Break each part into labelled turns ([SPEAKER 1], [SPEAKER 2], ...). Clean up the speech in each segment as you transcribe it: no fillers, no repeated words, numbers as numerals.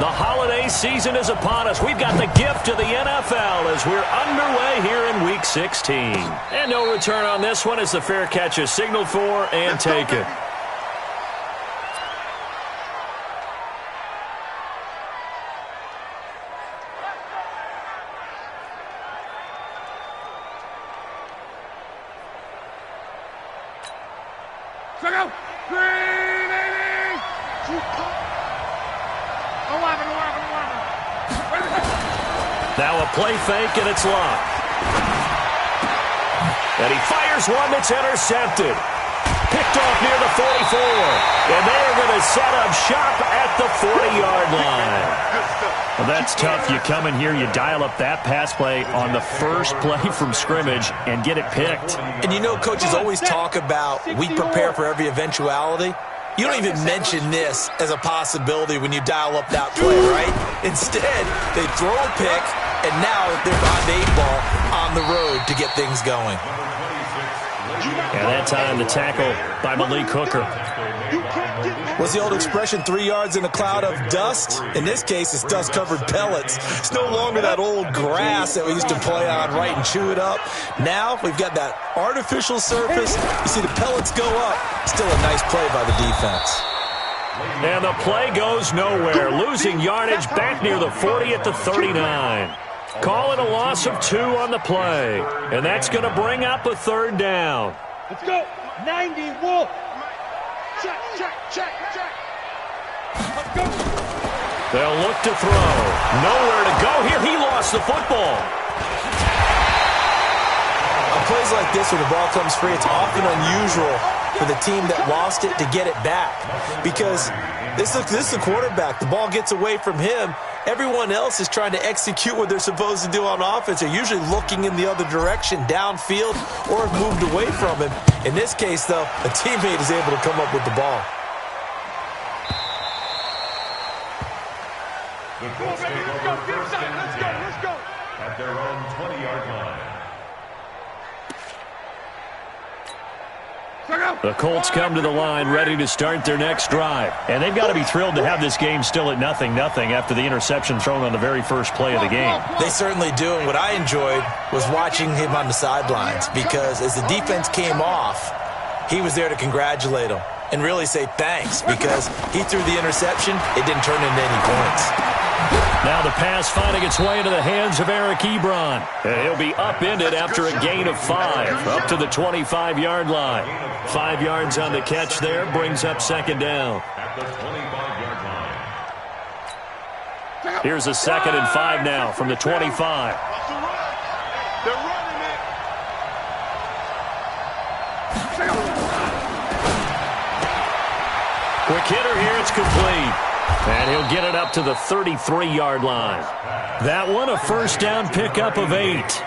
[SPEAKER 1] The holiday season is upon us. We've got the gift of the NFL as we're underway here in Week 16. And no return on this one as the fair catch is signaled for and taken. Now a play fake, and it's locked. And he fires one that's intercepted. Picked off near the 44. And they are going to set up shop at the 40-yard line. Well, that's tough. You come in here, you dial up that pass play on the first play from scrimmage and get it picked.
[SPEAKER 2] And you know, coaches always talk about we prepare for every eventuality. You don't even mention this as a possibility when you dial up that play, right? Instead, they throw a pick, and now they're behind the 8 ball on the road to get things going.
[SPEAKER 1] And that time, the tackle by Malik Hooker.
[SPEAKER 2] What's the old expression, 3 yards in a cloud of dust? In this case, it's dust-covered pellets. It's no longer that old grass that we used to play on, right, and chew it up. Now we've got that artificial surface. You see the pellets go up. Still a nice play by the defense.
[SPEAKER 1] And the play goes nowhere, losing yardage back near the 40 at the 39. Call it a loss of 2 on the play. And that's going to bring up a 3rd down.
[SPEAKER 3] Let's go. 90, Wolf. Check, check, check, check. Let's go.
[SPEAKER 1] They'll look to throw. Nowhere to go here. He lost the football.
[SPEAKER 2] On plays like this where the ball comes free, it's often unusual for the team that lost it to get it back. Because this is the quarterback. The ball gets away from him. Everyone else is trying to execute what they're supposed to do on offense. They're usually looking in the other direction, downfield, or have moved away from him. In this case, though, a teammate is able to come up with the ball.
[SPEAKER 3] Come on, baby, let's go. Get inside. Let's go. Let's go.
[SPEAKER 4] At their own 20-yard line.
[SPEAKER 1] The Colts come to the line ready to start their next drive. And they've got to be thrilled to have this game still at 0-0 after the interception thrown on the very first play of the game.
[SPEAKER 2] They certainly do. And what I enjoyed was watching him on the sidelines because as the defense came off, he was there to congratulate them and really say thanks because he threw the interception. It didn't turn into any points.
[SPEAKER 1] Now the pass finding its way into the hands of Eric Ebron. And he'll be upended after a gain of 5 up to the 25-yard line. 5 yards on the catch there brings up 2nd down.
[SPEAKER 4] At the 25-yard line.
[SPEAKER 1] Here's a 2nd and 5 now from the 25.
[SPEAKER 3] They're running it.
[SPEAKER 1] Quick hitter here, it's complete. And he'll get it up to the 33-yard line. That one, a 1st down pickup of 8.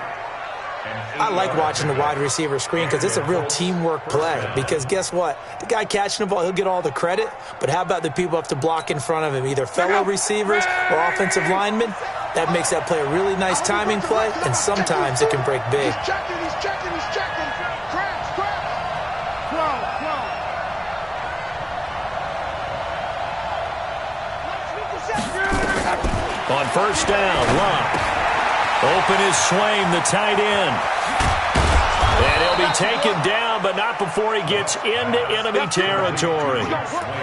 [SPEAKER 2] I like watching the wide receiver screen because it's a real teamwork play. Because guess what? The guy catching the ball, he'll get all the credit. But how about the people up to block in front of him, either fellow receivers or offensive linemen? That makes that play a really nice timing play, and sometimes it can break big.
[SPEAKER 3] He's checking. Crash. Throw.
[SPEAKER 1] On 1st down, Locke. Open is Swain, the tight end. And he'll be taken down, but not before he gets into enemy territory.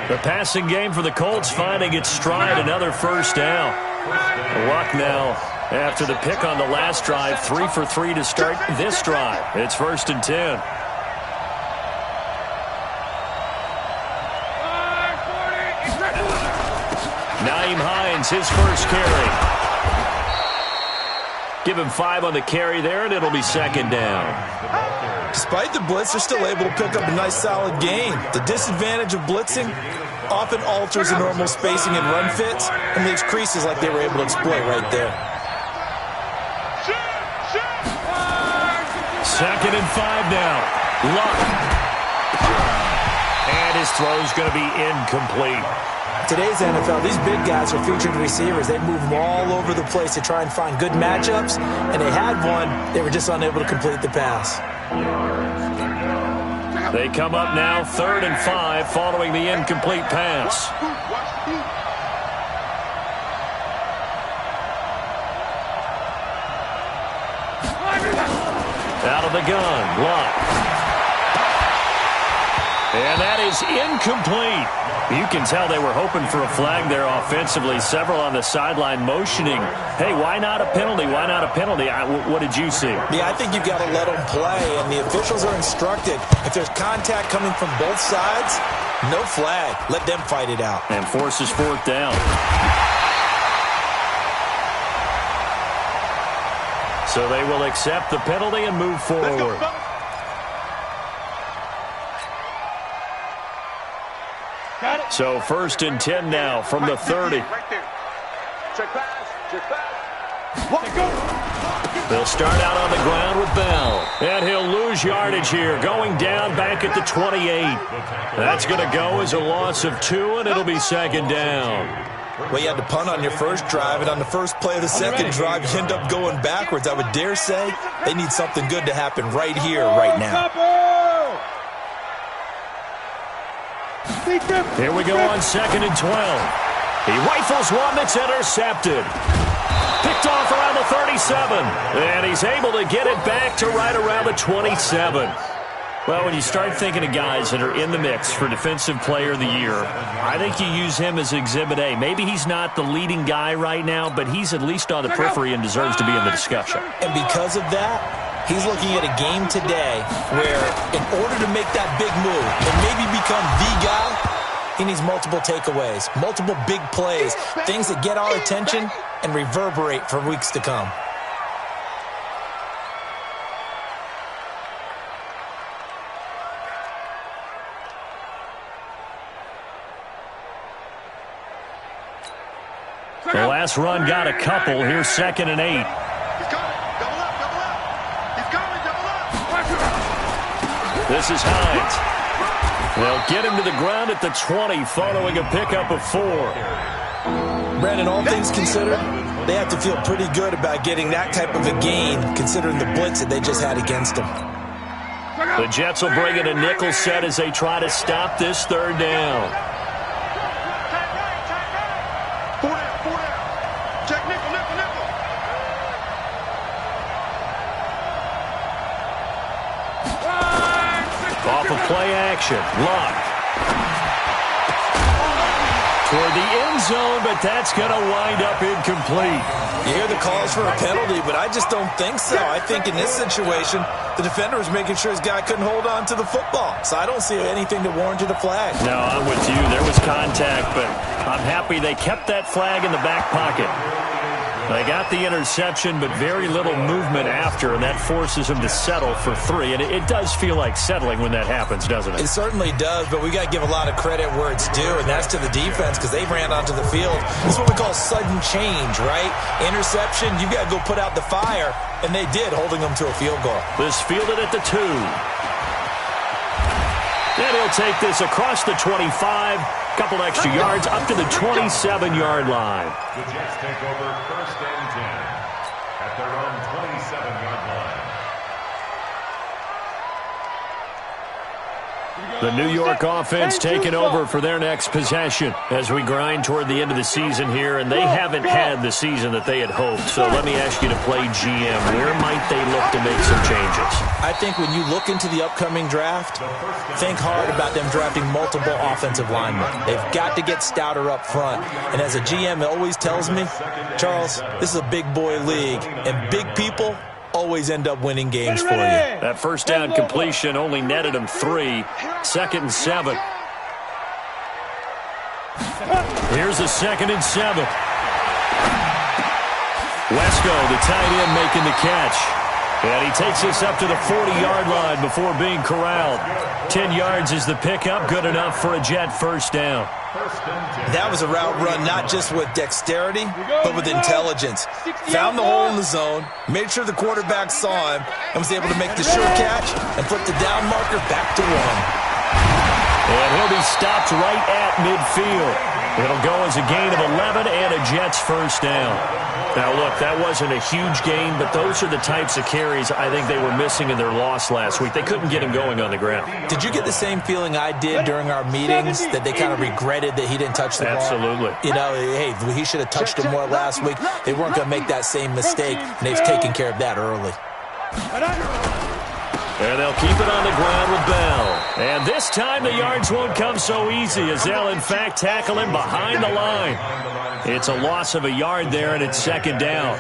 [SPEAKER 1] The passing game for the Colts finding its stride, another 1st down. Luck now, after the pick on the last drive, 3 for 3 to start this drive. It's 1st and 10. Naeem Hines, his first carry. Give him 5 on the carry there, and it'll be 2nd down.
[SPEAKER 2] Despite the blitz, they're still able to pick up a nice, solid gain. The disadvantage of blitzing often alters the normal spacing and run fits and makes creases like they were able to exploit right there.
[SPEAKER 1] 2nd and 5 now. Luck. And his throw's going to be incomplete.
[SPEAKER 2] Today's NFL, these big guys are featured receivers. They move them all over the place to try and find good matchups, and they had one. They were just unable to complete the pass.
[SPEAKER 1] They come up now 3rd and 5 following the incomplete pass. Out of the gun, Lott. And that is incomplete. You can tell they were hoping for a flag there offensively. Several on the sideline motioning, hey, why not a penalty? Why not a penalty? What did you see?
[SPEAKER 2] Yeah, I think you've got to let them play, and the officials are instructed. If there's contact coming from both sides, no flag. Let them fight it out.
[SPEAKER 1] And forces fourth down. So they will accept the penalty and move forward. So 1st and 10 now from the 30. They'll start out on the ground with Bell. And he'll lose yardage here, going down back at the 28. That's going to go as a loss of 2, and it'll be 2nd down.
[SPEAKER 2] Well, you had to punt on your first drive, and on the first play of the second drive, you end up going backwards. I would dare say they need something good to happen right here, right now.
[SPEAKER 1] Here we go on 2nd and 12. He rifles one that's intercepted. Picked off around the 37. And he's able to get it back to right around the 27. Well, when you start thinking of guys that are in the mix for Defensive Player of the Year, I think you use him as Exhibit A. Maybe he's not the leading guy right now, but he's at least on the periphery and deserves to be in the discussion.
[SPEAKER 2] And because of that, he's looking at a game today where in order to make that big move and maybe become the guy, he needs multiple takeaways, multiple big plays, things that get our attention and reverberate for weeks to come.
[SPEAKER 1] The last run got a couple. Here's 2nd and 8. This is Hines. They'll get him to the ground at the 20 following a pickup of 4.
[SPEAKER 2] Brandon, all things considered, they have to feel pretty good about getting that type of a gain considering the blitz that they just had against them.
[SPEAKER 1] The Jets will bring in a nickel set as they try to stop this 3rd down. Off of play action, Lott. Toward the end zone, but that's going to wind up incomplete.
[SPEAKER 2] You hear the calls for a penalty, but I just don't think so. I think in this situation, the defender was making sure his guy couldn't hold on to the football. So I don't see anything to warrant a flag.
[SPEAKER 1] No, I'm with you. There was contact, but I'm happy they kept that flag in the back pocket. They got the interception, but very little movement after, and that forces them to settle for 3. And it does feel like settling when that happens, doesn't it?
[SPEAKER 2] It certainly does, but we got to give a lot of credit where it's due, and that's to the defense because they ran onto the field. This is what we call sudden change, right? Interception, you got to go put out the fire, and they did, holding them to a field goal.
[SPEAKER 1] This fielded at the 2. And he'll take this across the 25. Couple extra yards up to the 27-yard line.
[SPEAKER 4] The Jets take over 1st and 10 at their own 27-yard line.
[SPEAKER 1] The New York offense taking over for their next possession as we grind toward the end of the season here, and they haven't had the season that they had hoped. So let me ask you to play GM. Where might they look to make some changes?
[SPEAKER 2] I think when you look into the upcoming draft, think hard about them drafting multiple offensive linemen. They've got to get stouter up front. And as a GM always tells me, Charles, this is a big boy league, and big people always end up winning games for you.
[SPEAKER 1] That first down completion only netted him 3. 2nd and 7. Here's a 2nd and 7. Wesco, the tight end, making the catch. And he takes us up to the 40-yard line before being corralled. 10 yards is the pickup, good enough for a Jet first down.
[SPEAKER 2] That was a route run not just with dexterity, but with intelligence. Found the hole in the zone, made sure the quarterback saw him, and was able to make the sure catch and flip the down marker back to 1.
[SPEAKER 1] And he'll be stopped right at midfield. It'll go as a gain of 11 and a Jets first down. Now, look, that wasn't a huge gain, but those are the types of carries I think they were missing in their loss last week. They couldn't get him going on the ground.
[SPEAKER 2] Did you get the same feeling I did during our meetings, that they kind of regretted that he didn't touch the ball?
[SPEAKER 1] Absolutely.
[SPEAKER 2] You know, hey, he should have touched him more last week. They weren't going to make that same mistake, and they've taken care of that early.
[SPEAKER 1] And they'll keep it on the ground with Bell. And this time the yards won't come so easy as they'll, in fact, tackle him behind the line. It's a loss of a yard there, and it's second down.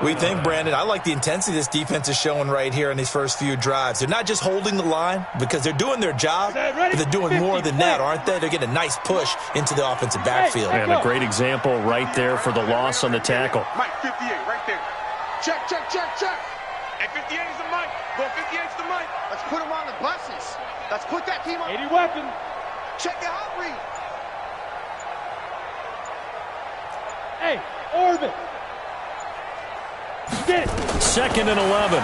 [SPEAKER 2] We think, Brandon, I like the intensity this defense is showing right here in these first few drives. They're not just holding the line because they're doing their job, but they're doing more than that, aren't they? They're getting a nice push into the offensive backfield.
[SPEAKER 1] And a great example right there for the loss on the tackle.
[SPEAKER 3] Mike, 58, right there. Check, check, check, check. Hey, 58 is the Mike. Go 58 is the Mike.
[SPEAKER 5] Let's put him on the buses. Let's put that team on.
[SPEAKER 3] 80 weapon.
[SPEAKER 5] Check it out, Reed.
[SPEAKER 3] Hey, orbit. Get it.
[SPEAKER 1] 2nd and 11.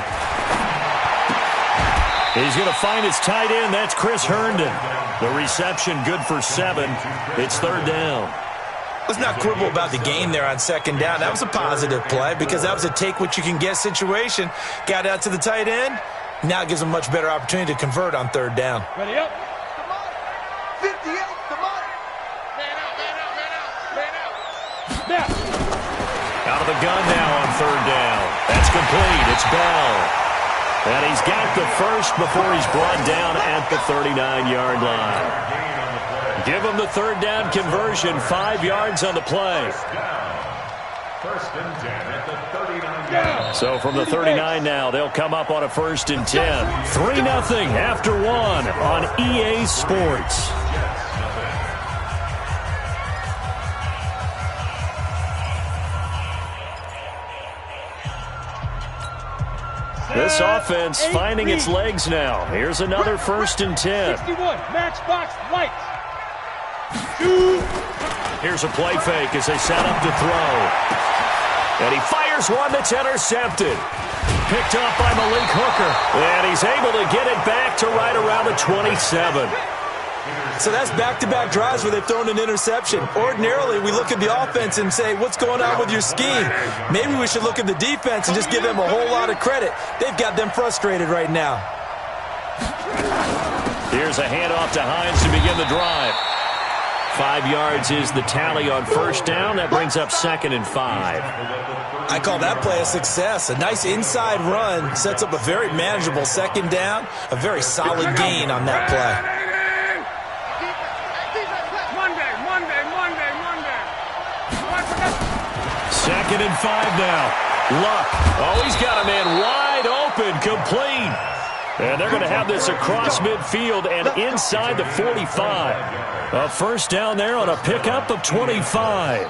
[SPEAKER 1] He's going to find his tight end. That's Chris Herndon. The reception good for 7. It's 3rd down.
[SPEAKER 2] Let's not quibble about the gain there on 2nd down. That was a positive play because that was a take-what-you-can-get situation. Got out to the tight end. Now it gives them a much better opportunity to convert on 3rd down.
[SPEAKER 3] Ready up.
[SPEAKER 5] Come on. 58, come on. Man out, man out, man out, man out.
[SPEAKER 3] Now.
[SPEAKER 1] Out of the gun now on 3rd down. That's complete. It's Bell. And he's got the first before he's brought down at the 39-yard line. Give him the 3rd down conversion. 5 yards on the play.
[SPEAKER 4] First and 10 at the 39.
[SPEAKER 1] So from the 39 now, they'll come up on a 1st and 10. 3-0 after 1 on EA Sports. This offense finding its legs now. Here's another 1st and 10.
[SPEAKER 3] 61, matchbox lights.
[SPEAKER 1] Here's a play fake as they set up to throw. And he fires one that's intercepted. Picked up by Malik Hooker. And he's able to get it back to right around the 27.
[SPEAKER 2] So that's back-to-back drives where they've thrown an interception. Ordinarily, we look at the offense and say, what's going on with your scheme? Maybe we should look at the defense and just give them a whole lot of credit. They've got them frustrated right now.
[SPEAKER 1] Here's a handoff to Hines to begin the drive. 5 yards is the tally on 1st down. That brings up 2nd and 5.
[SPEAKER 2] I call that play a success. A nice inside run sets up a very manageable 2nd down. A very solid gain on that play.
[SPEAKER 1] Second and 5 now. Luck. Oh, he's got a man wide open, complete. And they're going to have this across midfield and inside the 45. A 1st down there on a pickup of 25.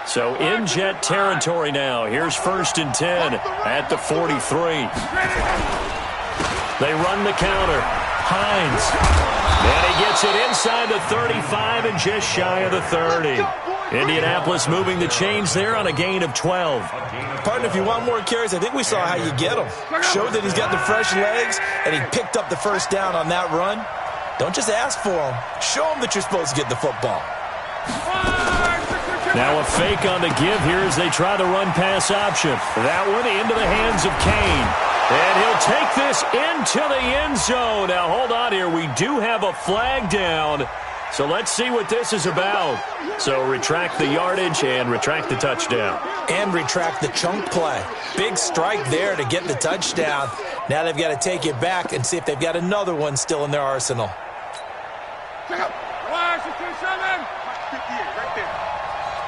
[SPEAKER 1] So in Jet territory now. Here's 1st and 10 at the 43. They run the counter. Hines. And he gets it inside the 35 and just shy of the 30. Indianapolis moving the chains there on a gain of 12.
[SPEAKER 2] Partner, if you want more carries, I think we saw how you get them. Showed that he's got the fresh legs, and he picked up the 1st down on that run. Don't just ask for them. Show them that you're supposed to get the football.
[SPEAKER 1] Now a fake on the give here as they try the run-pass option. That one into the hands of Kane. And he'll take this into the end zone. Now hold on here. We do have a flag down. So let's see what this is about. So retract the yardage and retract the touchdown.
[SPEAKER 2] And retract the chunk play. Big strike there to get the touchdown. Now they've got to take it back and see if they've got another one still in their arsenal.
[SPEAKER 3] Washington 7. 58 right there.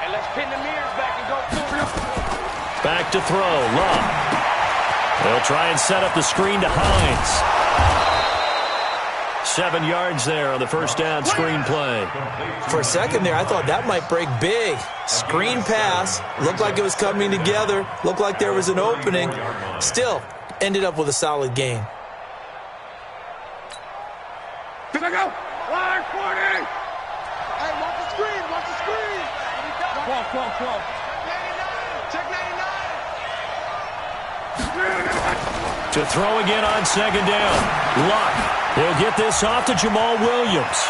[SPEAKER 3] And let's pin the mirrors back and go through.
[SPEAKER 1] Back to throw. Luck. They'll try and set up the screen to Hines. 7 yards there on the 1st down screen play.
[SPEAKER 2] For a second there, I thought that might break big. Screen pass. Looked like it was coming together. Looked like there was an opening. Still, ended up with a solid gain.
[SPEAKER 3] Did I go? Line 40.
[SPEAKER 5] Hey, watch the screen, watch the screen.
[SPEAKER 3] 12.
[SPEAKER 5] Check 99.
[SPEAKER 1] To throw again on 2nd down. Luck. He'll get this off to Jamal Williams.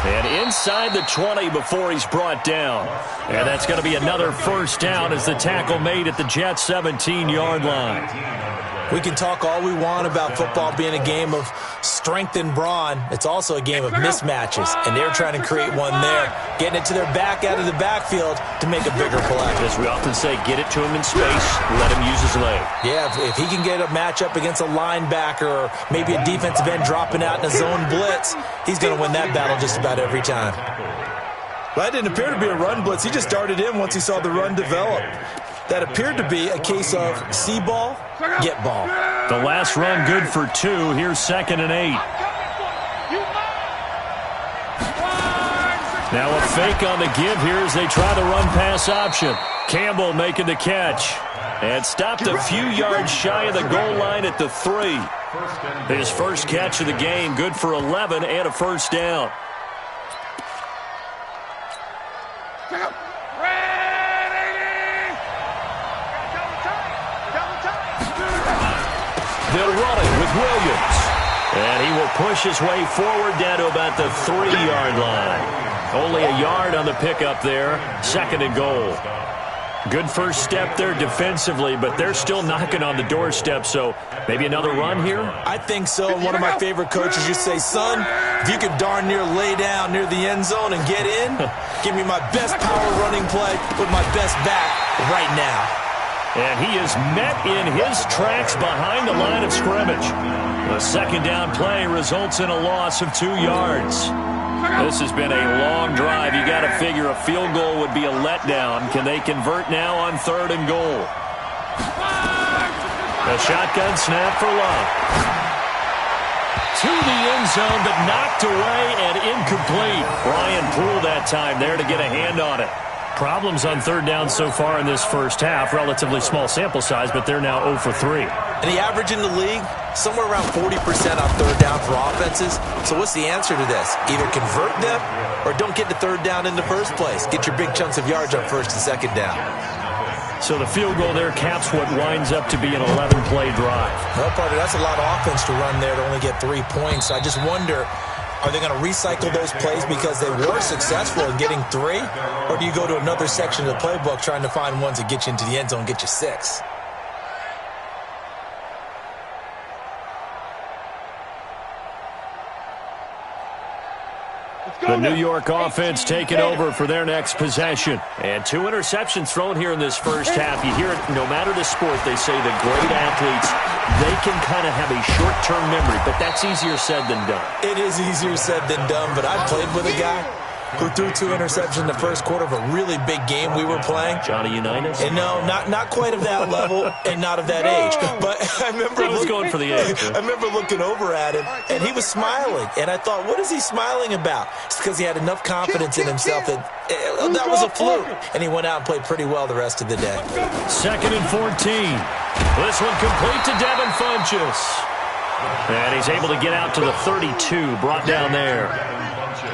[SPEAKER 1] And inside the 20 before he's brought down. And that's going to be another 1st down as the tackle made at the Jets' 17-yard line.
[SPEAKER 2] We can talk all we want about football being a game of strength and brawn. It's also a game of mismatches, and they're trying to create one there, getting it to their back out of the backfield to make a bigger play.
[SPEAKER 1] As we often say, get it to him in space, let him use his leg.
[SPEAKER 2] Yeah, if he can get a matchup against a linebacker or maybe a defensive end dropping out in a zone blitz, he's going to win that battle just about every time.
[SPEAKER 6] Well, that didn't appear to be a run blitz. He just darted in once he saw the run develop. That appeared to be a case of see ball, get ball.
[SPEAKER 1] The last run good for 2. Here's 2nd and 8. Now a fake on the give here as they try the run-pass option. Campbell making the catch. And stopped a few yards shy of the goal line at the 3. His first catch of the game, good for 11 and a first down. They'll run it with Williams. And he will push his way forward down to about the 3-yard line. Only a yard on the pickup there. 2nd and goal. Good first step there defensively, but they're still knocking on the doorstep, so maybe another run here?
[SPEAKER 2] I think so. One of my favorite coaches used to say, son, if you could darn near lay down near the end zone and get in, give me my best power running play with my best back right now.
[SPEAKER 1] And he is met in his tracks behind the line of scrimmage. The 2nd down play results in a loss of 2 yards. This has been a long drive. You got to figure a field goal would be a letdown. Can they convert now on 3rd and goal? A shotgun snap for Love. To the end zone, but knocked away and incomplete. Brian Poole that time there to get a hand on it. Problems on 3rd down so far in this first half. Relatively small sample size, but they're now 0 for 3.
[SPEAKER 2] And the average in the league, somewhere around 40% on 3rd down for offenses. So what's the answer to this? Either convert them or don't get to 3rd down in the first place. Get your big chunks of yards on 1st and 2nd down.
[SPEAKER 1] So the field goal there caps what winds up to be an 11-play drive.
[SPEAKER 2] Well, partner, that's a lot of offense to run there to only get 3 points. I just wonder, are they going to recycle those plays because they were successful in getting 3? Or do you go to another section of the playbook trying to find ones that get you into the end zone and get you 6?
[SPEAKER 1] The New York offense taking over for their next possession. And 2 interceptions thrown here in this first half. You hear it, no matter the sport, they say the great athletes, they can kind of have a short-term memory, but that's easier said than done.
[SPEAKER 2] It is easier said than done, but I played with a guy who threw 2 interceptions in the first quarter of a really big game we were playing.
[SPEAKER 1] Johnny Unitas?
[SPEAKER 2] And no, not quite of that level and not of that age. But I remember
[SPEAKER 1] going for the age.
[SPEAKER 2] I remember looking over at him, and he was smiling. And I thought, what is he smiling about? It's because he had enough confidence in himself that that was a fluke. And he went out and played pretty well the rest of the day.
[SPEAKER 1] 2nd and 14. This one complete to Devin Funchess. And he's able to get out to the 32, brought down there.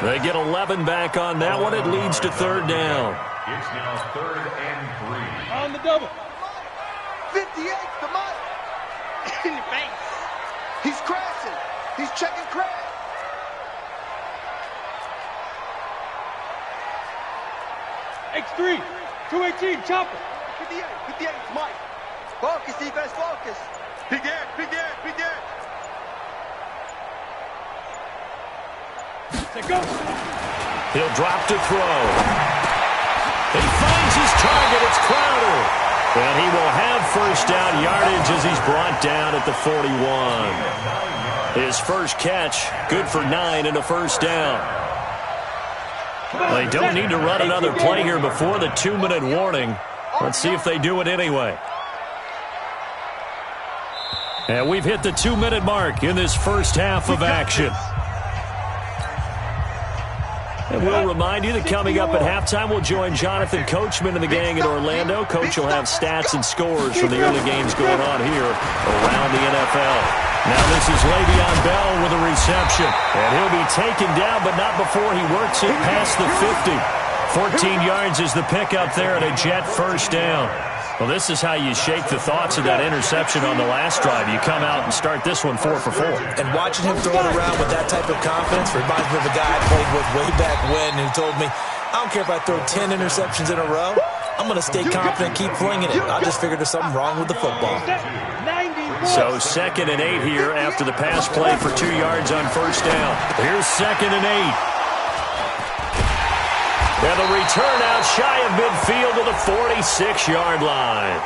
[SPEAKER 1] They get 11 back on that one. It leads to 3rd down.
[SPEAKER 4] It's now 3rd and 3.
[SPEAKER 3] On the double.
[SPEAKER 5] 58, the mic. In your face. He's crashing. He's checking crash.
[SPEAKER 3] X3, 218, chopper.
[SPEAKER 5] 58, 58, it's Mike. Focus, defense, focus. Big air, big air, big air.
[SPEAKER 3] Say go.
[SPEAKER 1] He'll drop to throw. He finds his target. It's Crowder. And he will have first down yardage as he's brought down at the 41. His first catch, good for 9 and a first down. They don't need to run another play here before the 2-minute warning. Let's see if they do it anyway. And we've hit the 2-minute mark in this first half of action. And we'll remind you that coming up at halftime, we'll join Jonathan Coachman and the gang in Orlando. Coach will have stats and scores from the early games going on here around the NFL. Now this is Le'Veon Bell with a reception. And he'll be taken down, but not before he works it past the 50. 14 yards is the pickup there and a Jet first down. Well, this is how you shake the thoughts of that interception on the last drive. You come out and start this one 4 for 4.
[SPEAKER 2] And watching him throw it around with that type of confidence reminds me of a guy I played with way back when who told me, I don't care if I throw 10 interceptions in a row. I'm going to stay confident, keep flinging it. I just figured there's something wrong with the football.
[SPEAKER 1] So 2nd and 8 here after the pass play for 2 yards on first down. Here's 2nd and 8. And the return out shy of midfield to the 46-yard line.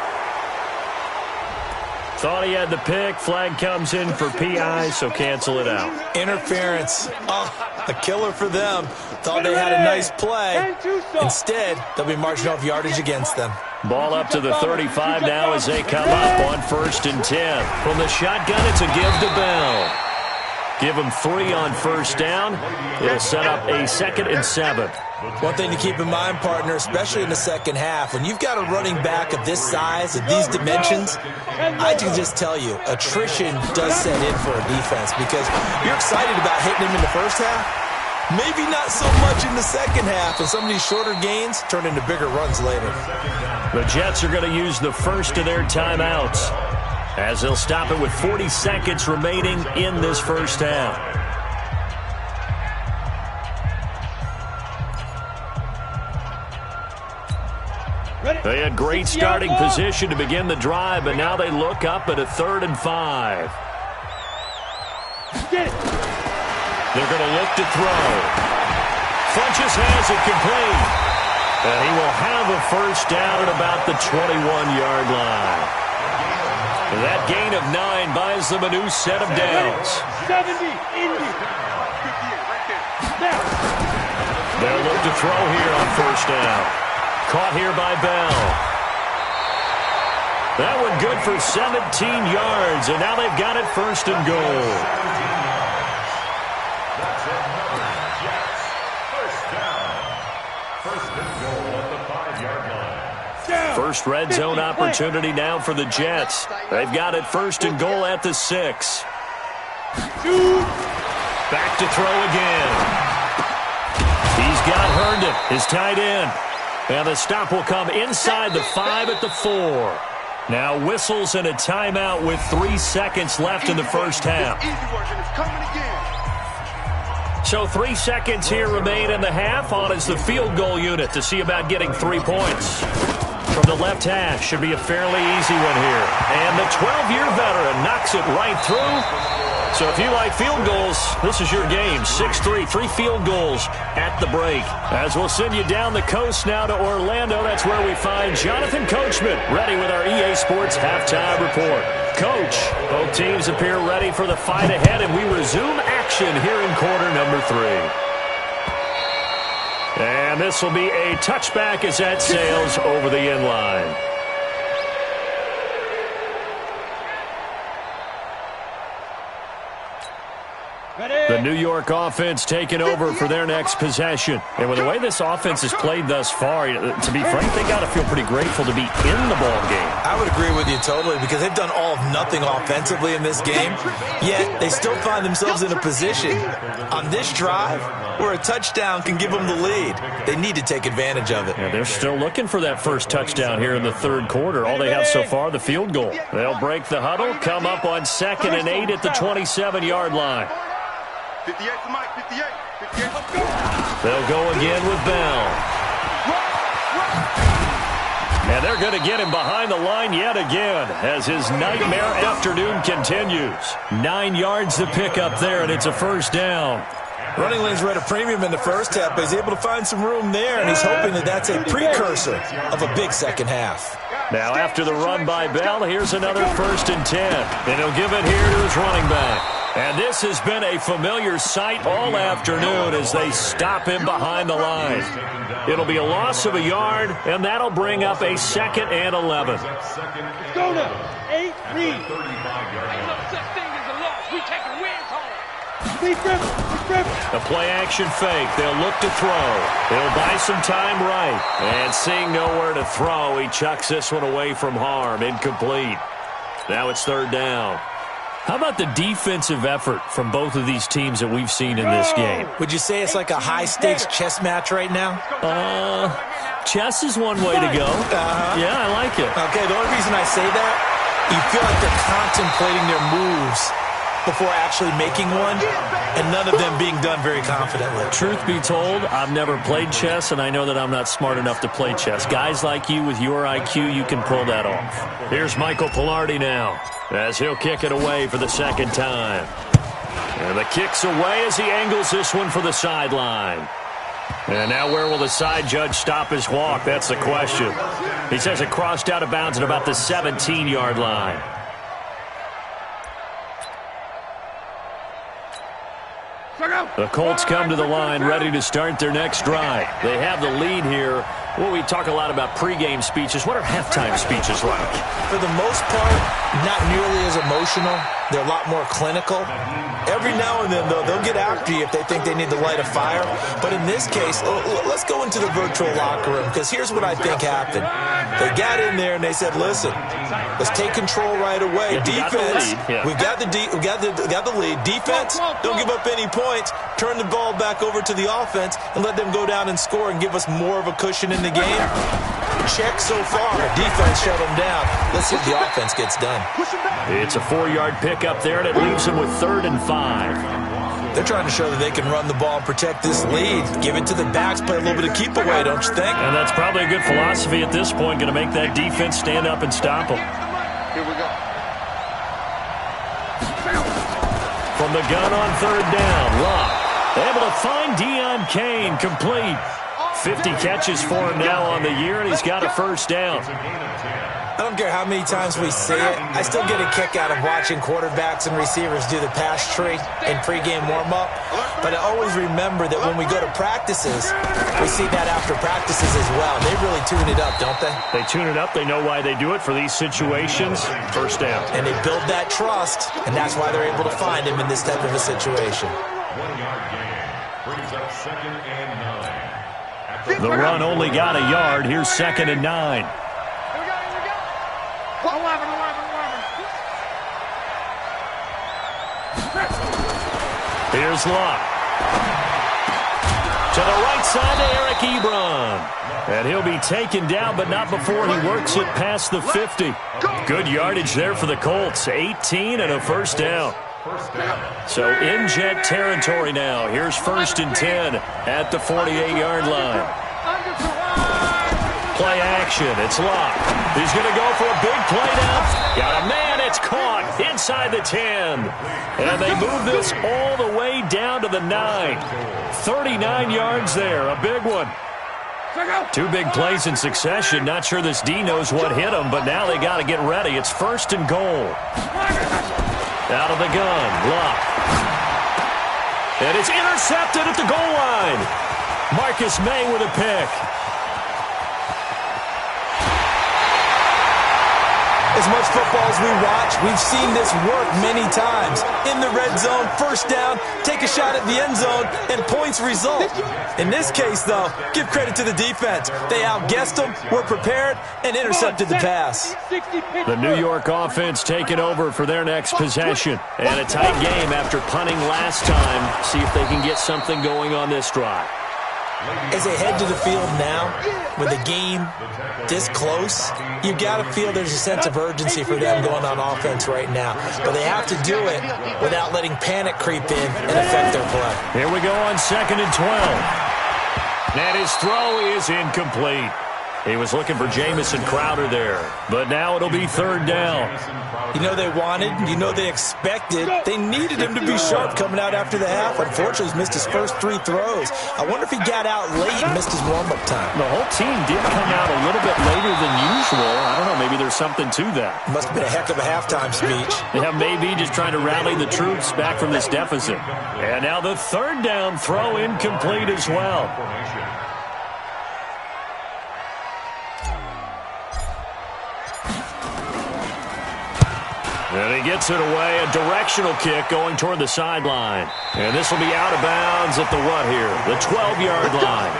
[SPEAKER 1] Thought he had the pick. Flag comes in for PI, so cancel it out.
[SPEAKER 6] Interference. Oh, a killer for them. Thought they had a nice play. Instead, they'll be marching off yardage against them.
[SPEAKER 1] Ball up to the 35 now as they come up on 1st and 10. From the shotgun, it's a give to Bell. Give him 3 on first down. It'll set up a 2nd and 7.
[SPEAKER 6] One thing to keep in mind, partner, especially in the second half, when you've got a running back of this size, of these dimensions, I can just tell you, attrition does set in for a defense because you're excited about hitting him in the first half. Maybe not so much in the second half, and some of these shorter gains turn into bigger runs later.
[SPEAKER 1] The Jets are going to use the first of their timeouts as they'll stop it with 40 seconds remaining in this first half. They had great starting position to begin the drive, but now they look up at a 3rd and 5. They're going to look to throw. Funches has it complete. And he will have a first down at about the 21-yard line. That gain of 9 buys them a new set of downs.
[SPEAKER 3] 70, Indy.
[SPEAKER 1] They'll look to throw here on first down. Caught here by Bell. That one good for 17 yards, and now they've got it 1st and goal. First red zone opportunity now for the Jets. They've got it 1st and goal at the 6. Back to throw again. He's got Herndon, his tight end. And the stop will come inside the 5 at the 4. Now whistles and a timeout with 3 seconds left in the first half. So 3 seconds here remain in the half. On is the field goal unit to see about getting 3 points. From the left hash, should be a fairly easy one here. And the 12-year veteran knocks it right through. So if you like field goals, this is your game. 6-3, 3 field goals at the break. As we'll send you down the coast now to Orlando, that's where we find Jonathan Coachman ready with our EA Sports Halftime Report. Coach, both teams appear ready for the fight ahead, and we resume action here in quarter number 3. And this will be a touchback as that sails over the end line. The New York offense taking over for their next possession. And with the way this offense has played thus far, to be frank, they got to feel pretty grateful to be in the ball game.
[SPEAKER 6] I would agree with you totally because they've done all of nothing offensively in this game, yet they still find themselves in a position on this drive where a touchdown can give them the lead. They need to take advantage of it.
[SPEAKER 1] Yeah, they're still looking for that first touchdown here in the 3rd quarter. All they have so far, the field goal. They'll break the huddle, come up on 2nd and 8 at the 27-yard line.
[SPEAKER 5] 58 to Mike, 58. 58, let's go.
[SPEAKER 1] They'll go again with Bell. And they're going to get him behind the line yet again as his nightmare afternoon continues. 9 yards to pick up there, and it's a first down.
[SPEAKER 6] Running lanes were at a premium in the first half, but he's able to find some room there, and he's hoping that that's a precursor of a big second half.
[SPEAKER 1] Now after the run by Bell, here's another 1st and 10. And he'll give it here to his running back. And this has been a familiar sight all afternoon as they stop him behind the line. It'll be a loss of a yard, and that'll bring up a 2nd and 11.
[SPEAKER 3] Let's go now. 8-3. Ain't no such thing as a loss. We taking wins home.
[SPEAKER 1] A play-action fake. They'll look to throw. They'll buy some time right. And seeing nowhere to throw, he chucks this one away from harm. Incomplete. Now it's 3rd down. How about the defensive effort from both of these teams that we've seen in this game?
[SPEAKER 6] Would you say it's like a high-stakes chess match right now?
[SPEAKER 1] Chess is one way to go. Yeah, I like it.
[SPEAKER 6] Okay, the only reason I say that, you feel like they're contemplating their moves before actually making one, and none of them being done very confidently.
[SPEAKER 1] Truth be told, I've never played chess, and I know that I'm not smart enough to play chess. Guys like you with your IQ, you can pull that off. Here's Michael Pilardi now, as he'll kick it away for the second time. And the kick's away as he angles this one for the sideline. And now where will the side judge stop his walk? That's the question. He says it crossed out of bounds at about the 17-yard line. The Colts come to the line ready to start their next drive. They have the lead here. Well, we talk a lot about pregame speeches. What are halftime speeches like?
[SPEAKER 6] For the most part, not nearly as emotional. They're a lot more clinical. Every now and then, though, they'll get after you if they think they need to light a fire. But in this case, let's go into the virtual locker room, because here's what I think happened. They got in there and they said, listen, let's take control right away. Defense, we got the lead. Defense, don't give up any points. Turn the ball back over to the offense and let them go down and score and give us more of a cushion in the game. Check so far. Defense shut them down. Let's see if the offense gets done.
[SPEAKER 1] It's a 4-yard pickup there, and it leaves them with 3rd and 5.
[SPEAKER 6] They're trying to show that they can run the ball and protect this lead. Give it to the backs, play a little bit of keep away, don't you think?
[SPEAKER 1] And that's probably a good philosophy at this point, going to make that defense stand up and stop them.
[SPEAKER 5] Here we go.
[SPEAKER 1] From the gun on 3rd down, Locke able to find Deion Kane, complete. 50 catches for him now on the year, and he's got a 1st down.
[SPEAKER 6] I don't care how many times we say it, I still get a kick out of watching quarterbacks and receivers do the pass tree in pregame warm-up. But I always remember that when we go to practices, we see that after practices as well. They really tune it up, don't they?
[SPEAKER 1] They tune it up. They know why they do it for these situations. 1st down.
[SPEAKER 6] And they build that trust, and that's why they're able to find him in this type of a situation.
[SPEAKER 4] 1-yard gain brings up 2nd and 9.
[SPEAKER 1] The run only got a yard. Here's 2nd and 9. Here's Locke. To the right side to Eric Ebron. And he'll be taken down, but not before he works it past the 50. Good yardage there for the Colts. 18 and a 1st down. So in jet territory now. Here's 1st and 10 at the 48-yard line. Play action. It's Locke. He's going to go for a big play now. Got a man. It's caught inside the 10. And they move this all the way down to the 9. 39 yards there. A big one. 2 big plays in succession. Not sure this D knows what hit him, but now they got to get ready. It's 1st and goal. Out of the gun. Locke. And it's intercepted at the goal line. Marcus May with a pick.
[SPEAKER 6] As much football as we watch, we've seen this work many times. In the red zone, 1st down, take a shot at the end zone, and points result. In this case, though, give credit to the defense. They outguessed them, were prepared, and intercepted the pass.
[SPEAKER 1] The New York offense taking over for their next possession. And a tight game after punting last time. See if they can get something going on this drive.
[SPEAKER 6] As they head to the field now, with the game this close, you got to feel there's a sense of urgency for them going on offense right now. But they have to do it without letting panic creep in and affect their play.
[SPEAKER 1] Here we go on 2nd and 12. And his throw is incomplete. He was looking for Jamison Crowder there. But now it'll be 3rd down.
[SPEAKER 6] You know they wanted, you know they expected. They needed him to be sharp coming out after the half. Unfortunately, he's missed his first 3 throws. I wonder if he got out late and missed his warm-up time.
[SPEAKER 1] The whole team did come out a little bit later than usual. I don't know, maybe there's something to that.
[SPEAKER 6] Must have been a heck of a halftime speech.
[SPEAKER 1] Yeah, maybe just trying to rally the troops back from this deficit. And now the 3rd down throw incomplete as well. And he gets it away, a directional kick going toward the sideline. And this will be out of bounds at the what here? The 12-yard line.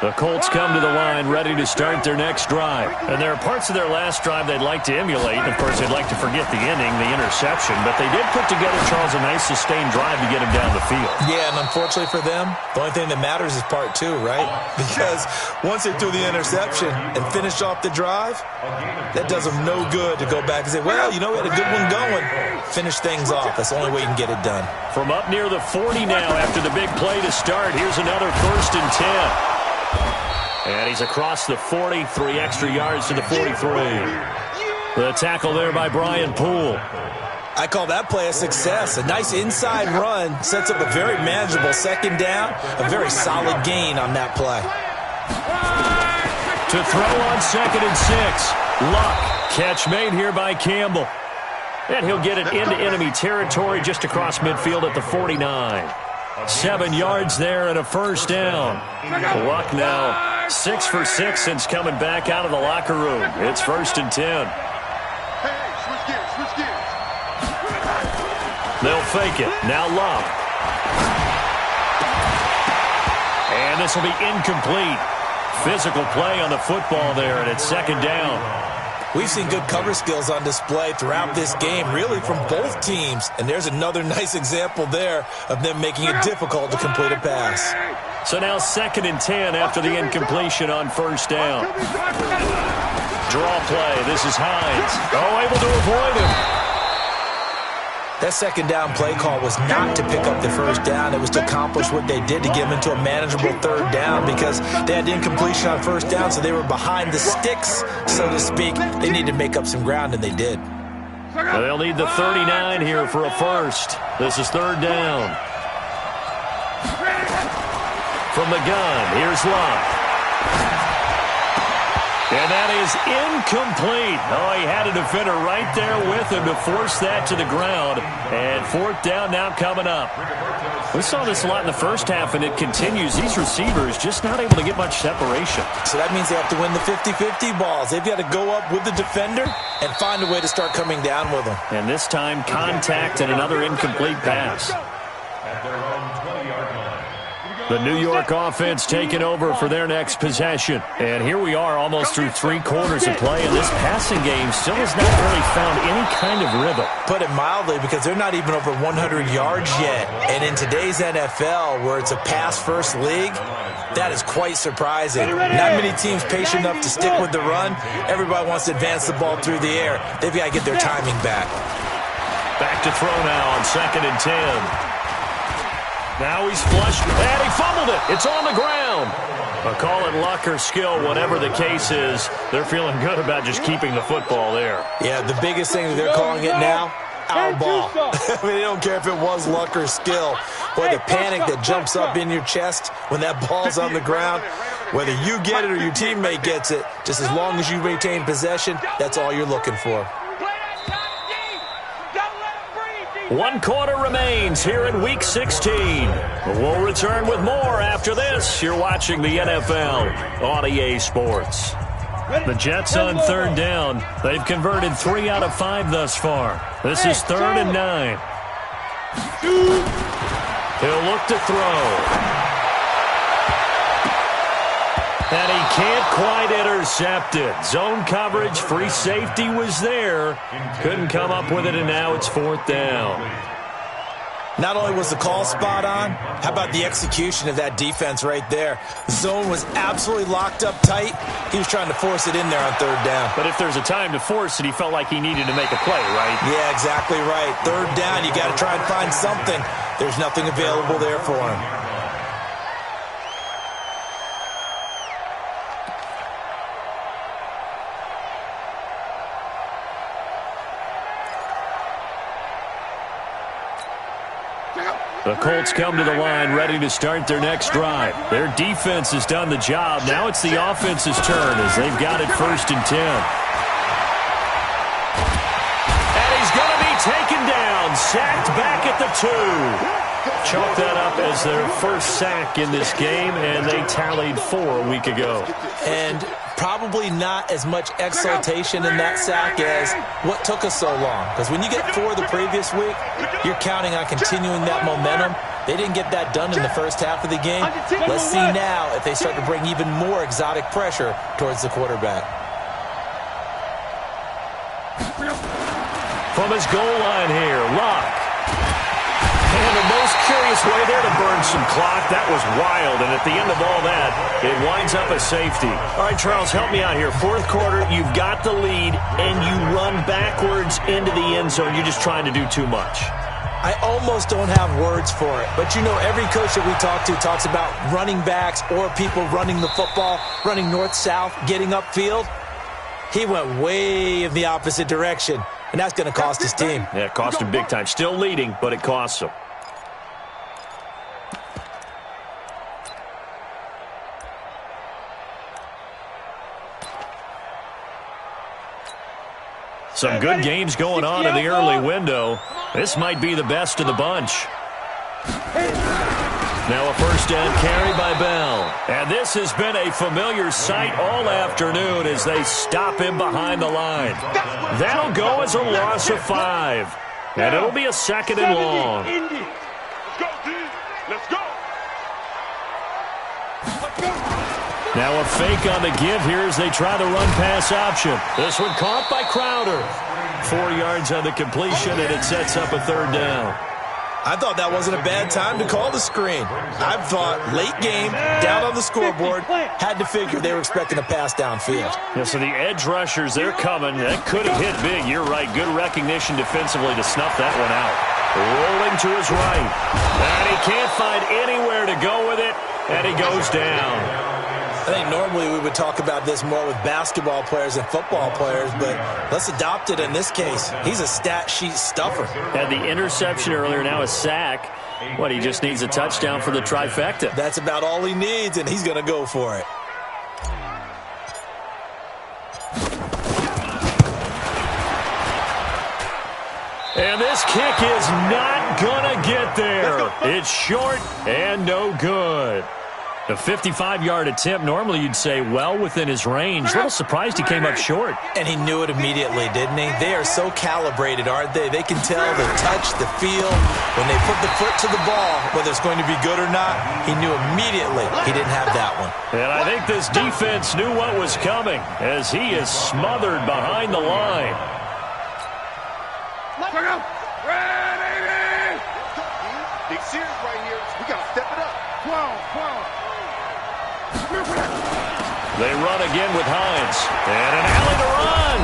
[SPEAKER 1] The Colts come to the line ready to start their next drive. And there are parts of their last drive they'd like to emulate. And, of course, they'd like to forget the inning, the interception. But they did put together, Charles, a nice sustained drive to get him down the field.
[SPEAKER 6] Yeah, and unfortunately for them, the only thing that matters is part two, right? Because once they threw the interception and finished off the drive, that does them no good to go back and say, well, you know, we had a good one going. Finish things off. That's the only way you can get it done.
[SPEAKER 1] From up near the 40 now after the big play to start, here's another 1st and 10. And he's across the 40, 3 extra yards to the 43. The tackle there by Brian Poole.
[SPEAKER 6] I call that play a success. A nice inside run sets up a very manageable 2nd down, a very solid gain on that play.
[SPEAKER 1] To throw on 2nd and 6. Luck. Catch made here by Campbell. And he'll get it into enemy territory just across midfield at the 49. 7 yards there and a 1st down. Luck now 6 for 6 since coming back out of the locker room. It's 1st and 10.
[SPEAKER 5] Switch gears.
[SPEAKER 1] They'll fake it. Now Luck. And this will be incomplete. Physical play on the football there, and it's 2nd down.
[SPEAKER 6] We've seen good cover skills on display throughout this game, really from both teams. And there's another nice example there of them making it difficult to complete a pass.
[SPEAKER 1] So now 2nd and 10 after the incompletion on 1st down. Draw play. This is Hines. Oh, able to avoid him.
[SPEAKER 6] That 2nd down play call was not to pick up the 1st down. It was to accomplish what they did to get them into a manageable 3rd down because they had incompletion on 1st down, so they were behind the sticks, so to speak. They needed to make up some ground, and they did.
[SPEAKER 1] They'll need the 39 here for a 1st. This is 3rd down. From the gun, here's Luck. And that is incomplete. Oh, he had a defender right there with him to force that to the ground. And 4th down now coming up. We saw this a lot in the first half, and it continues. These receivers just not able to get much separation.
[SPEAKER 6] So that means they have to win the 50-50 balls. They've got to go up with the defender and find a way to start coming down with them.
[SPEAKER 1] And this time, contact and another incomplete pass.
[SPEAKER 4] At their own 20-yard line.
[SPEAKER 1] The New York offense taking over for their next possession. And here we are almost through 3 quarters of play, and this passing game still has not really found any kind of rhythm.
[SPEAKER 6] Put it mildly, because they're not even over 100 yards yet. And in today's NFL, where it's a pass-first league, that is quite surprising. Not many teams patient enough to stick with the run. Everybody wants to advance the ball through the air. They've got to get their timing back.
[SPEAKER 1] Back to throw now on 2nd and 10. Now he's flushed, and he fumbled it. It's on the ground. Call it luck or skill, whatever the case is. They're feeling good about just keeping the football there.
[SPEAKER 6] Yeah, the biggest thing that they're calling it now, our ball. I mean, they don't care if it was luck or skill. Boy, the panic that jumps up in your chest when that ball's on the ground, whether you get it or your teammate gets it, just as long as you retain possession, that's all you're looking for.
[SPEAKER 1] 1 quarter remains here in Week 16. We'll return with more after this. You're watching the NFL on EA Sports. The Jets on 3rd down. They've converted 3 out of 5 thus far. This is 3rd and 9. He'll look to throw. And he can't quite intercept it. Zone coverage, free safety was there. Couldn't come up with it, and now it's 4th down.
[SPEAKER 6] Not only was the call spot on, how about the execution of that defense right there? The zone was absolutely locked up tight. He was trying to force it in there on 3rd down.
[SPEAKER 1] But if there's a time to force it, he felt like he needed to make a play, right?
[SPEAKER 6] Yeah, exactly right. 3rd down, you got to try and find something. There's nothing available there for him.
[SPEAKER 1] The Colts come to the line ready to start their next drive. Their defense has done the job. Now it's the offense's turn as they've got it 1st and 10. And he's going to be taken down. sacked back at the 2. Chalk that up as their first sack in this game, and they tallied 4 a week ago.
[SPEAKER 6] And probably not as much exultation in that sack as what took us so long. Because when you get 4 the previous week, you're counting on continuing that momentum. They didn't get that done in the first half of the game. Let's see now if they start to bring even more exotic pressure towards the quarterback.
[SPEAKER 1] From his goal line here, Locke. And the most curious way there to burn some clock. That was wild, and at the end of all that, it winds up a safety. All right, Charles, help me out here. Fourth quarter, you've got the lead, and you run backwards into the end zone. You're just trying to do too much.
[SPEAKER 6] I almost don't have words for it. But, you know, every coach that we talk to talks about running backs or people running the football, running north-south, getting upfield. He went way in the opposite direction, and that's going to cost his team.
[SPEAKER 1] Yeah, it cost him big time. Still leading, but it costs him. Some good games going on in the early window. This might be the best of the bunch. Now a first down carry by Bell. And this has been a familiar sight all afternoon as they stop him behind the line. That'll go as a loss of 5. And it'll be a 2nd and long.
[SPEAKER 3] Let's go, D. Let's go.
[SPEAKER 1] Now a fake on the give here as they try the run-pass option. This one caught by Crowder. 4 yards on the completion, and it sets up a 3rd down.
[SPEAKER 6] I thought that wasn't a bad time to call the screen. I thought late game, down on the scoreboard, had to figure they were expecting a pass downfield.
[SPEAKER 1] Yeah, so the edge rushers, they're coming. That could have hit big. You're right. Good recognition defensively to snuff that one out. Rolling to his right. And he can't find anywhere to go with it, and he goes down.
[SPEAKER 6] I think normally we would talk about this more with basketball players and football players, but let's adopt it in this case. He's a stat sheet stuffer.
[SPEAKER 1] Had the interception earlier, now a sack. What, he just needs a touchdown for the trifecta.
[SPEAKER 6] That's about all he needs, and he's going to go for it.
[SPEAKER 1] And this kick is not going to get there. It's short and no good. A 55-yard attempt, normally you'd say well within his range. A little surprised he came up short.
[SPEAKER 6] And he knew it immediately, didn't he? They are so calibrated, aren't they? They can tell the touch, the feel. When they put the foot to the ball, whether it's going to be good or not, he knew immediately he didn't have that one.
[SPEAKER 1] And I think this defense knew what was coming as he is smothered behind the line.
[SPEAKER 5] Big series right here. We got to step it up. 12.
[SPEAKER 1] They run again with Hines. And an alley to run.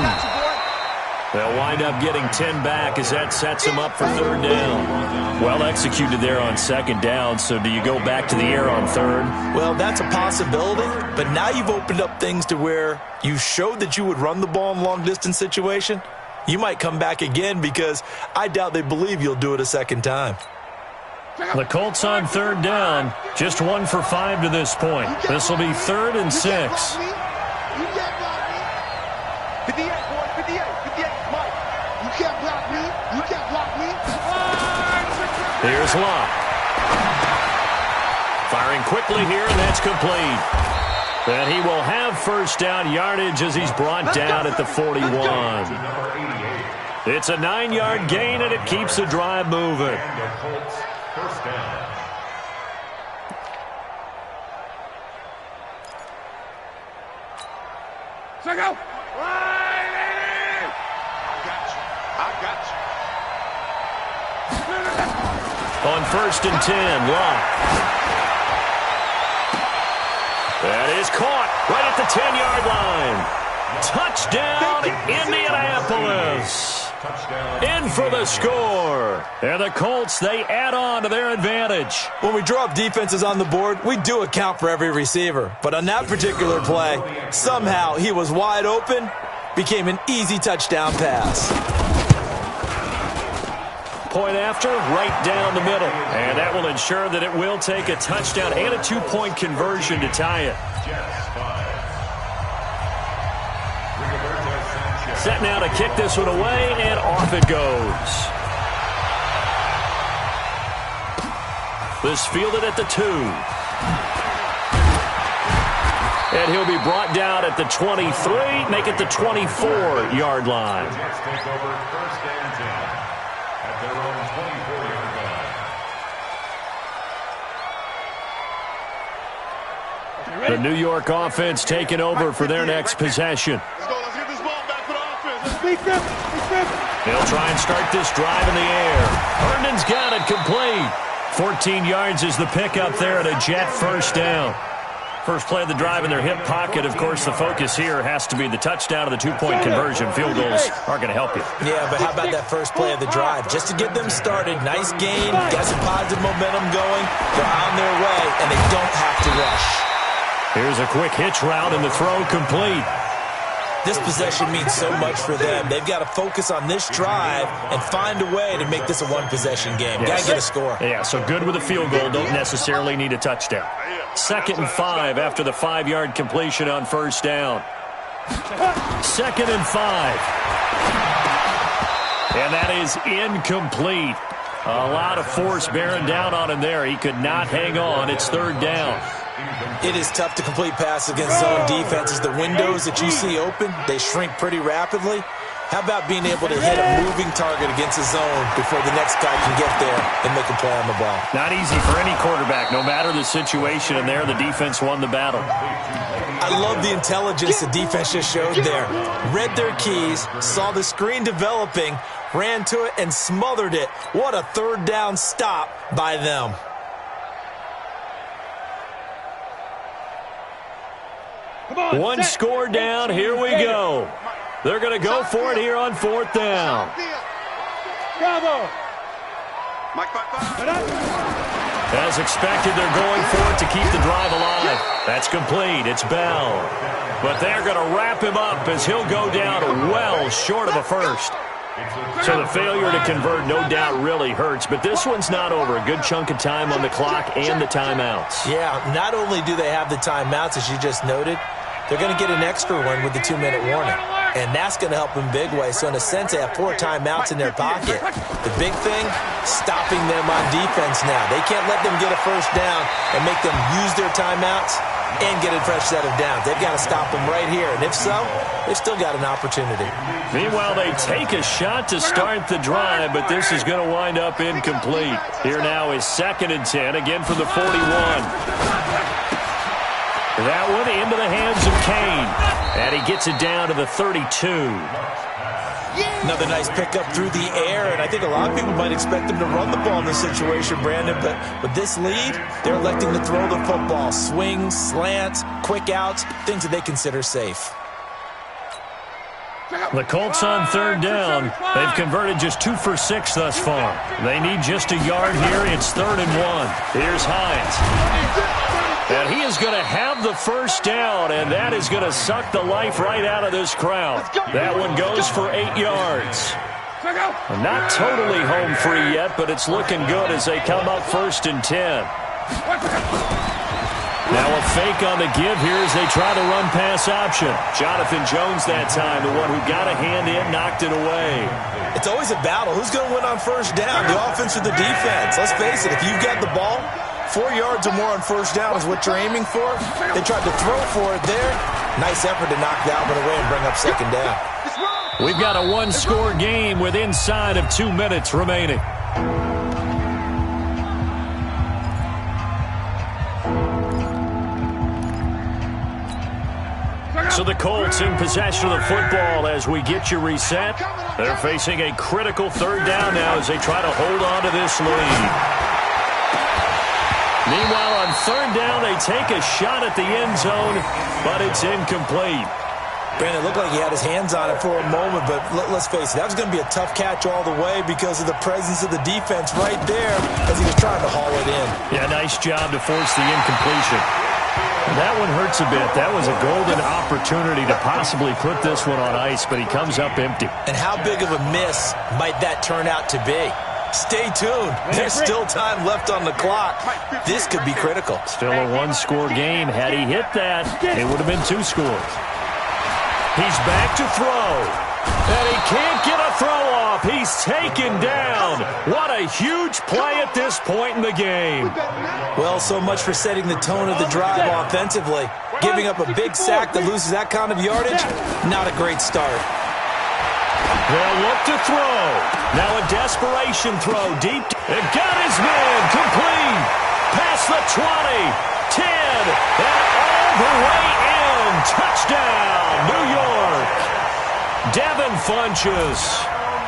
[SPEAKER 1] They'll wind up getting 10 back as that sets them up for 3rd down. Well executed there on 2nd down, so do you go back to the air on 3rd?
[SPEAKER 6] Well, that's a possibility, but now you've opened up things to where you showed that you would run the ball in long-distance situation. You might come back again because I doubt they believe you'll do it a 2nd time.
[SPEAKER 1] The Colts on 3rd down, just 1 for 5 to this point. This will be 3rd and 6.
[SPEAKER 5] You can't block me. 58, boy, 58, Mike. You can't block me. You can't block me.
[SPEAKER 1] Here's Locke. Firing quickly here, and that's complete. And he will have first down yardage as he's brought down at the 41. It's a 9-yard gain, and it keeps the drive moving.
[SPEAKER 4] First down.
[SPEAKER 3] Check out.
[SPEAKER 5] I got you.
[SPEAKER 1] On 1st and 10, Locke. That is caught right at the 10-yard line. Touchdown, Indianapolis. In for the score. And the Colts, they add on to their advantage.
[SPEAKER 6] When we draw up defenses on the board, we do account for every receiver. But on that particular play, somehow he was wide open, became an easy touchdown pass.
[SPEAKER 1] Point after, right down the middle. And that will ensure that it will take a touchdown and a 2-point conversion to tie it. Set now to kick this one away, and off it goes. This fielded at the 2. And he'll be brought down at the 23, make it the 24-yard line.
[SPEAKER 4] Jets take over first and 10 at their own 24-yard line.
[SPEAKER 1] The New York offense taking over for their next possession.
[SPEAKER 5] Let's go. Let's get this ball back for the offense.
[SPEAKER 1] They'll try and start this drive in the air. Herndon's got it complete. 14 yards is the pickup there at a Jet first down. First play of the drive in their hip pocket. Of course, the focus here has to be the touchdown of the two-point conversion. Field goals aren't going to help you.
[SPEAKER 6] Yeah, but how about that first play of the drive? Just to get them started, nice gain, got some positive momentum going. They're on their way, and they don't have to rush.
[SPEAKER 1] Here's a quick hitch route, and the throw complete.
[SPEAKER 6] This possession means so much for them. They've got to focus on this drive and find a way to make this a one-possession game.
[SPEAKER 1] Yes.
[SPEAKER 6] Got to get a score.
[SPEAKER 1] Yeah, so good with a field goal. Don't necessarily need a touchdown. 2nd and 5 after the 5-yard completion on first down. 2nd and 5. And that is incomplete. A lot of force bearing down on him there. He could not hang on. It's 3rd down.
[SPEAKER 6] It is tough to complete passes against zone defenses. The windows that you see open, they shrink pretty rapidly. How about being able to hit a moving target against a zone before the next guy can get there and make a play on the ball?
[SPEAKER 1] Not easy for any quarterback. No matter the situation, and there the defense won the battle.
[SPEAKER 6] I love the intelligence the defense just showed there. Read their keys, saw the screen developing, ran to it, and smothered it. What a 3rd down stop by them.
[SPEAKER 1] One score down. Here we go. They're going to go for it here on 4th down.
[SPEAKER 3] Bravo.
[SPEAKER 1] As expected, they're going for it to keep the drive alive. That's complete. It's Bell. But they're going to wrap him up as he'll go down well short of a first. So the failure to convert no doubt really hurts, but this one's not over. A good chunk of time on the clock and the timeouts.
[SPEAKER 6] Yeah, not only do they have the timeouts, as you just noted, they're going to get an extra one with the 2-minute warning. And that's going to help in big way. So in a sense, they have 4 timeouts in their pocket. The big thing, stopping them on defense now. They can't let them get a first down and make them use their timeouts and get a fresh set of downs. They've got to stop them right here. And if so, they've still got an opportunity.
[SPEAKER 1] Meanwhile, they take a shot to start the drive, but this is going to wind up incomplete. Here now is 2nd and 10, again from the 41. That one into the hands of Kane. And he gets it down to the 32.
[SPEAKER 6] Another nice pickup through the air, and I think a lot of people might expect them to run the ball in this situation, Brandon, but with this lead, they're electing to throw the football. Swings, slants, quick outs, things that they consider safe.
[SPEAKER 1] The Colts on 3rd down. They've converted just 2 for 6 thus far. They need just a yard here. It's 3rd and 1. Here's Hines. And he is going to have the first down, and that is going to suck the life right out of this crowd. That one goes for 8 yards. Not totally home free yet, but it's looking good as they come up 1st and 10. Now a fake on the give here as they try to run pass option. Jonathan Jones that time, the one who got a hand in, knocked it away.
[SPEAKER 6] It's always a battle. Who's going to win on first down, the offense or the defense? Let's face it, if you've got the ball, 4 yards or more on first down is what you're aiming for. They tried to throw for it there. Nice effort to knock that one away and bring up 2nd down.
[SPEAKER 1] We've got a 1-score game with inside of 2 minutes remaining. So the Colts in possession of the football as we get you reset. They're facing a critical 3rd down now as they try to hold on to this lead. Meanwhile, on 3rd down, they take a shot at the end zone, but it's incomplete.
[SPEAKER 6] Brandon, it looked like he had his hands on it for a moment, but let's face it, that was going to be a tough catch all the way because of the presence of the defense right there as he was trying to haul it in.
[SPEAKER 1] Yeah, nice job to force the incompletion. That one hurts a bit. That was a golden opportunity to possibly put this one on ice, but he comes up empty.
[SPEAKER 6] And how big of a miss might that turn out to be? Stay tuned. There's still time left on the clock. This could be critical.
[SPEAKER 1] Still a 1-score game. Had he hit that, it would have been 2 scores. He's back to throw. And he can't get a throw off. He's taken down. What a a huge play at this point in the game.
[SPEAKER 6] Well, so much for setting the tone of the drive offensively. Giving up a big sack that loses that kind of yardage, not a great start.
[SPEAKER 1] They'll look to throw. Now a desperation throw deep. It got his man complete. Past the 20, 10, and all the way in. Touchdown, New York. Devin Funchess,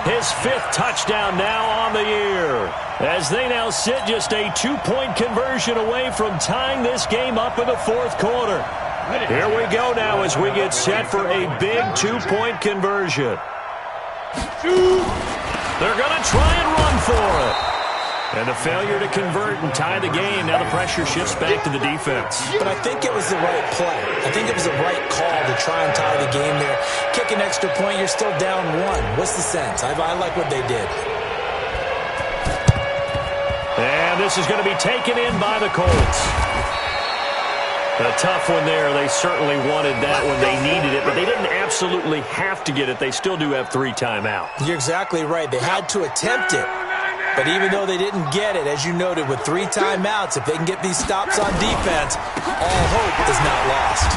[SPEAKER 1] his 5th touchdown now on the year, as they now sit just a 2-point conversion away from tying this game up in the 4th quarter. Here we go now as we get set for a big 2-point conversion. They're going to try and run for it. And a failure to convert and tie the game. Now the pressure shifts back to the defense.
[SPEAKER 6] But I think it was the right play. I think it was the right call to try and tie the game there. Kick an extra point, you're still down 1. What's the sense? I like what they did.
[SPEAKER 1] And this is going to be taken in by the Colts. A tough one there. They certainly wanted that when they needed it, but they didn't absolutely have to get it. They still do have 3 timeouts.
[SPEAKER 6] You're exactly right. They had to attempt it. But even though they didn't get it, as you noted, with 3 timeouts, if they can get these stops on defense, all hope is not lost.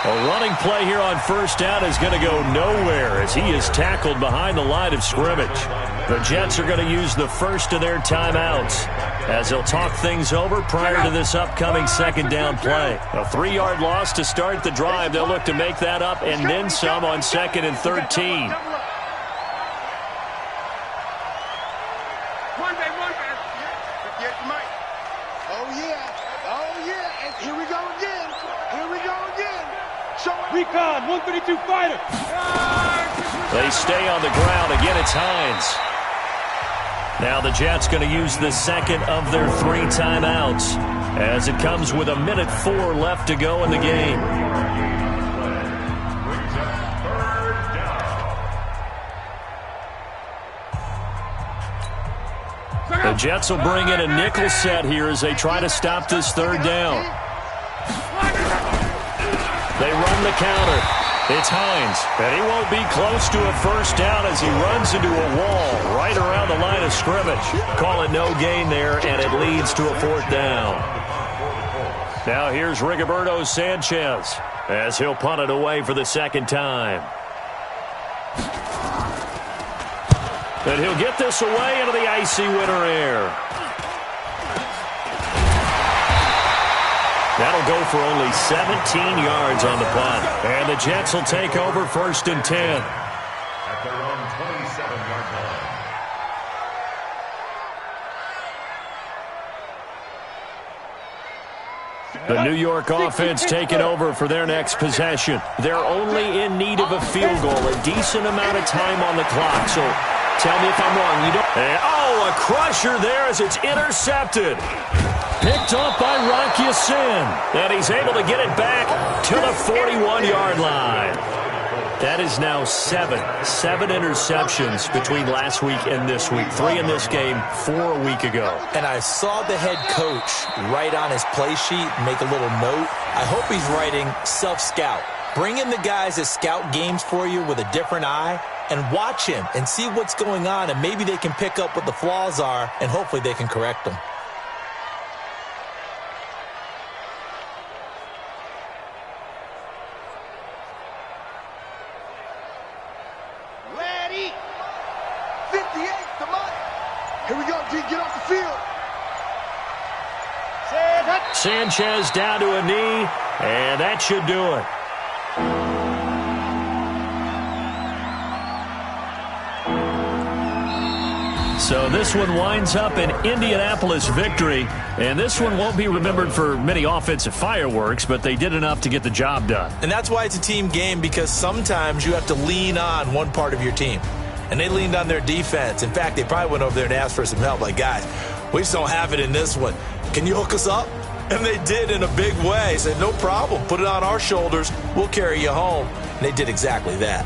[SPEAKER 1] A running play here on 1st down is going to go nowhere as he is tackled behind the line of scrimmage. The Jets are going to use the first of their timeouts as they'll talk things over prior to this upcoming 2nd down play. A 3-yard loss to start the drive. They'll look to make that up and then some on 2nd and 13.
[SPEAKER 3] Recon, 132 fighter.
[SPEAKER 1] They stay on the ground. Again, it's Hines. Now the Jets going to use the 2nd of their 3 timeouts as it comes with 1:04 left to go in the game. The Jets will bring in a nickel set here as they try to stop this 3rd down. They run the counter. It's Hines, and he won't be close to a 1st down as he runs into a wall right around the line of scrimmage. Call it no gain there, and it leads to a 4th down. Now here's Rigoberto Sanchez as he'll punt it away for the 2nd time. And he'll get this away into the icy winter air. That'll go for only 17 yards on the punt. And the Jets will take over 1st and 10.
[SPEAKER 4] At their own 27-yard line.
[SPEAKER 1] The New York offense taking over for their next possession. They're only in need of a field goal, a decent amount of time on the clock. So tell me if I'm wrong. You don't. And, a crusher there as it's intercepted. Picked up by Rock Ya-Sin. And he's able to get it back to the 41-yard line. That is now 7 interceptions between last week and this week. 3 in this game, 4 a week ago.
[SPEAKER 6] And I saw the head coach write on his play sheet, make a little note. I hope he's writing self-scout. Bring in the guys that scout games for you with a different eye and watch him and see what's going on, and maybe they can pick up what the flaws are, and hopefully they can correct them.
[SPEAKER 5] Ready. 58, the money. Here we go, G. Get off the field.
[SPEAKER 1] Sanchez down to a knee, and that should do it. So this one winds up an Indianapolis victory, and this one won't be remembered for many offensive fireworks, but they did enough to get the job done.
[SPEAKER 6] And that's why it's a team game, because sometimes you have to lean on one part of your team. And they leaned on their defense. In fact, they probably went over there and asked for some help. Like, guys, we just don't have it in this one. Can you hook us up? And they did in a big way. Said, no problem. Put it on our shoulders. We'll carry you home. And they did exactly that.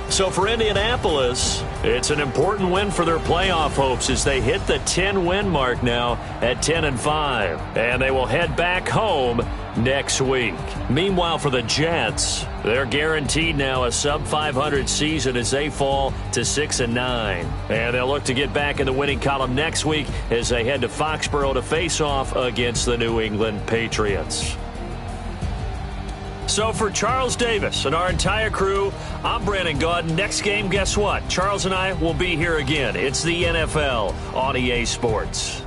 [SPEAKER 1] So for Indianapolis, It's an important win for their playoff hopes as they hit the 10-win mark now at 10-5. And they will head back home next week. Meanwhile, for the Jets, they're guaranteed now a sub-500 season as they fall to 6-9. And they'll look to get back in the winning column next week as they head to Foxborough to face off against the New England Patriots. So for Charles Davis and our entire crew, I'm Brandon Gaudin. Next game, guess what? Charles and I will be here again. It's the NFL on EA Sports.